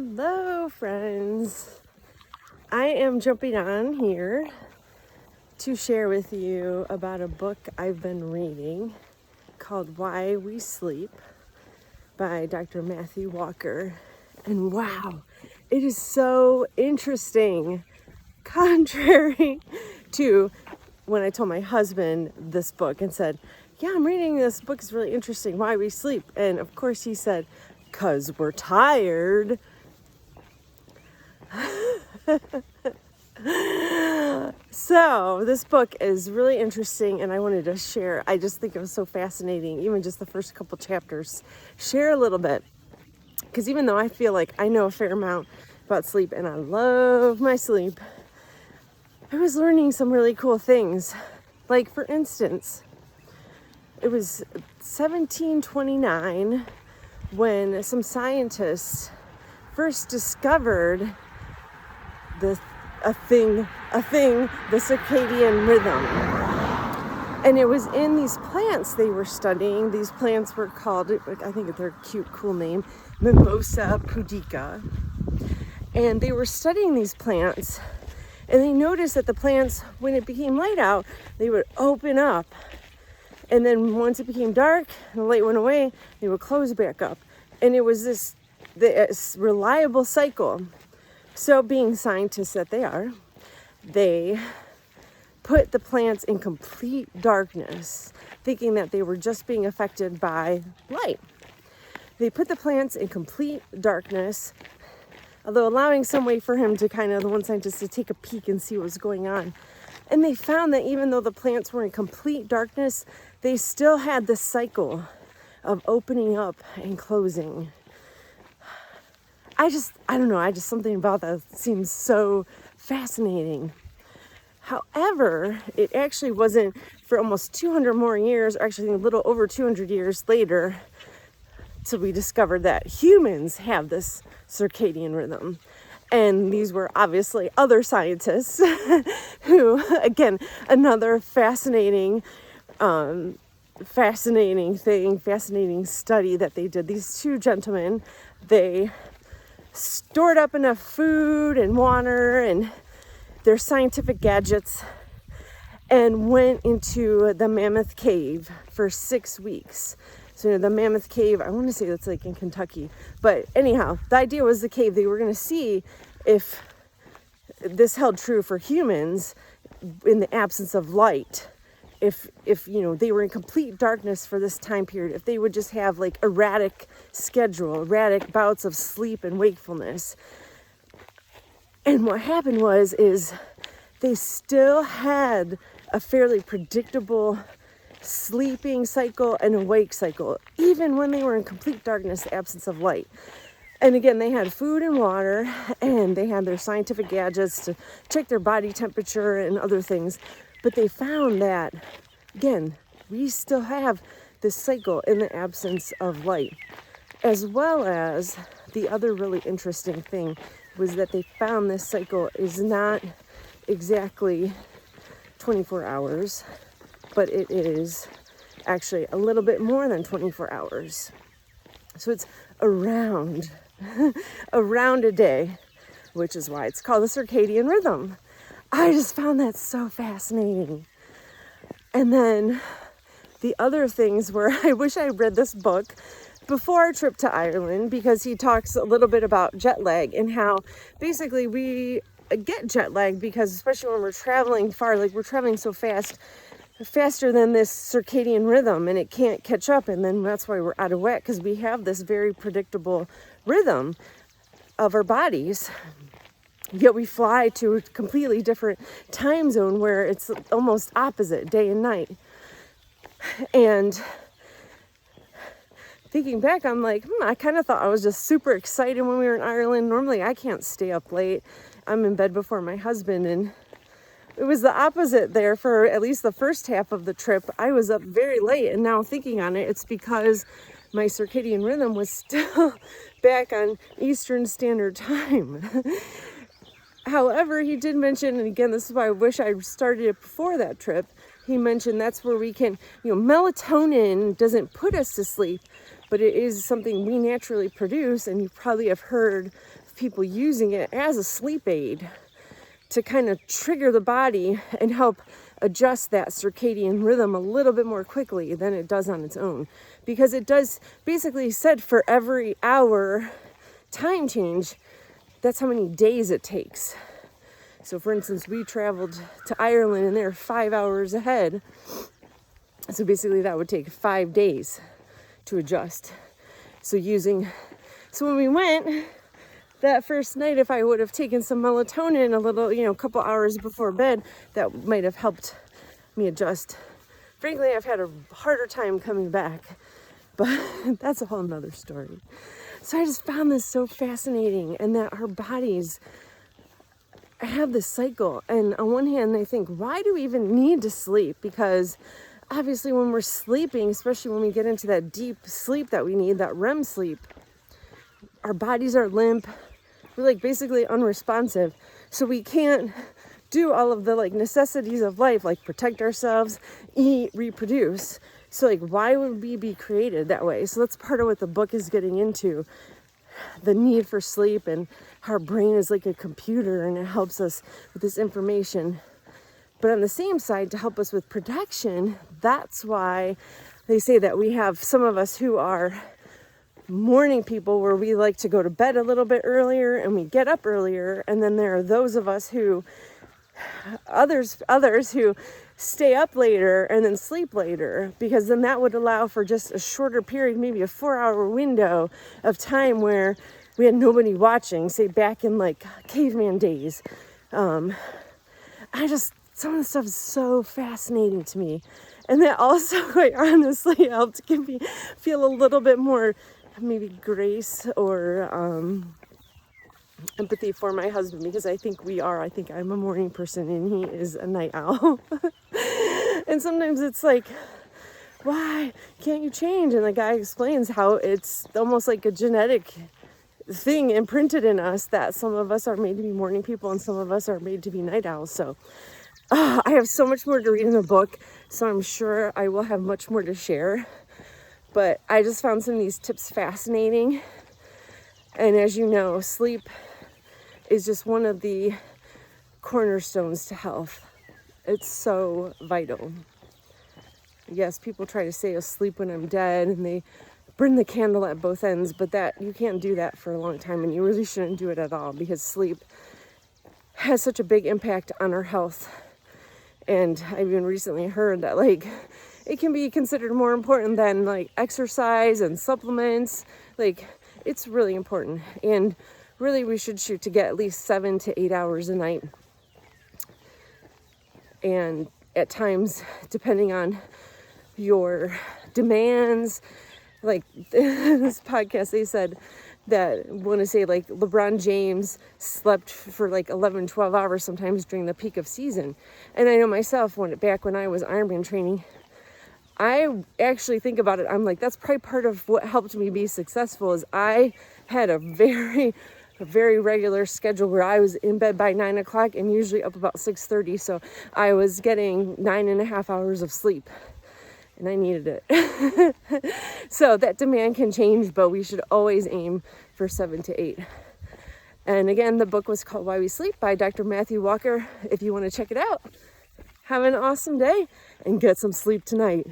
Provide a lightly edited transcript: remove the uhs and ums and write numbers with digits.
Hello, friends. I am jumping on here to share with you about a book I've been reading called Why We Sleep by Dr. Matthew Walker. And wow, it is so interesting. Contrary to when I told my husband this book and said, yeah, I'm reading this book, it's really interesting, Why We Sleep. And of course he said, 'cause we're tired. So this book is really interesting and I wanted to share. I just think it was so fascinating, even just the first couple chapters. Share a little bit, because even though I feel like I know a fair amount about sleep and I love my sleep, I was learning some really cool things. Like, for instance, it was 1729 when some scientists first discovered a thing, the circadian rhythm. And it was in these plants they were studying. These plants were called, I think they're a cute, cool name, Mimosa, pudica. And they were studying these plants, and they noticed that the plants, when it became light out, they would open up. And then once it became dark and the light went away, they would close back up. And it was this reliable cycle. So, being scientists that they are, they put the plants in complete darkness, thinking that they were just being affected by light. They put the plants in complete darkness, although allowing some way for him to the one scientist to take a peek and see what was going on. And they found that even though the plants were in complete darkness, they still had this cycle of opening up and closing. I don't know, something about that seems so fascinating. However, it actually wasn't for almost 200 more years, or actually a little over 200 years later, till we discovered that humans have this circadian rhythm. And these were obviously other scientists who, again, another fascinating study that they did. These two gentlemen, they stored up enough food and water and their scientific gadgets and went into the Mammoth Cave for 6 weeks. So the Mammoth Cave, I want to say that's like in Kentucky. But anyhow, the idea was the cave. They were going to see if this held true for humans in the absence of light. If they were in complete darkness for this time period, if they would just have like erratic schedule, erratic bouts of sleep and wakefulness. And what happened is they still had a fairly predictable sleeping cycle and awake cycle, even when they were in complete darkness, the absence of light. And again, they had food and water, and they had their scientific gadgets to check their body temperature and other things. But they found that, again, we still have this cycle in the absence of light. As well as the other really interesting thing was that they found this cycle is not exactly 24 hours, but it is actually a little bit more than 24 hours. So it's around a day, which is why it's called the circadian rhythm. I just found that so fascinating. And then the other things were, I wish I read this book before our trip to Ireland, because he talks a little bit about jet lag and how basically we get jet lag because, especially when we're traveling far, like we're traveling so fast, faster than this circadian rhythm, and it can't catch up, and then that's why we're out of whack, because we have this very predictable rhythm of our bodies. Yet we fly to a completely different time zone where it's almost opposite, day and night. And thinking back, I'm like, I kind of thought I was just super excited when we were in Ireland. Normally I can't stay up late. I'm in bed before my husband, and it was the opposite there for at least the first half of the trip. I was up very late, and now thinking on it, it's because my circadian rhythm was still back on Eastern Standard Time. However, he did mention, and again, this is why I wish I started it before that trip, he mentioned that's where we can, melatonin doesn't put us to sleep, but it is something we naturally produce, and you probably have heard people using it as a sleep aid to kind of trigger the body and help adjust that circadian rhythm a little bit more quickly than it does on its own. Because it does basically said for every hour time change, that's how many days it takes. So for instance, we traveled to Ireland and they're 5 hours ahead. So basically that would take 5 days to adjust. So when we went that first night, if I would have taken some melatonin a little, a couple hours before bed, that might have helped me adjust. Frankly, I've had a harder time coming back, but that's a whole nother story. So I just found this so fascinating, and that our bodies have this cycle. And on one hand, I think, why do we even need to sleep? Because obviously when we're sleeping, especially when we get into that deep sleep that we need, that REM sleep, our bodies are limp. We're basically unresponsive. So we can't do all of the necessities of life, like protect ourselves, eat, reproduce. So why would we be created that way? So that's part of what the book is getting into. The need for sleep, and how our brain is like a computer and it helps us with this information. But on the same side, to help us with protection, that's why they say that we have some of us who are morning people, where we like to go to bed a little bit earlier and we get up earlier. And then there are those of us others who stay up later and then sleep later, because then that would allow for just a shorter period, maybe a 4-hour window of time where we had nobody watching, say back in caveman days. Some of the stuff is so fascinating to me. And that also, quite honestly, helped me feel a little bit more maybe grace or empathy for my husband, because I think I'm a morning person and he is a night owl. And sometimes it's why can't you change? And the guy explains how it's almost like a genetic thing imprinted in us, that some of us are made to be morning people and some of us are made to be night owls. So I have so much more to read in the book, so I'm sure I will have much more to share. But I just found some of these tips fascinating. And as you know, sleep is just one of the cornerstones to health. It's so vital. Yes, people try to say, sleep when I'm dead, and they burn the candle at both ends, but that you can't do that for a long time, and you really shouldn't do it at all, because sleep has such a big impact on our health. And I've even recently heard that it can be considered more important than exercise and supplements. It's really important, and really we should shoot to get at least 7 to 8 hours a night. And at times, depending on your demands, this podcast, they said that LeBron James slept for 11, 12 hours sometimes during the peak of season. And I know myself, back when I was Ironman training, I actually think about it, I'm that's probably part of what helped me be successful, is I had a very regular schedule where I was in bed by 9 o'clock and usually up about 6:30. So I was getting 9.5 hours of sleep, and I needed it. So that demand can change, but we should always aim for 7 to 8. And again, the book was called Why We Sleep by Dr. Matthew Walker. If you want to check it out, have an awesome day and get some sleep tonight.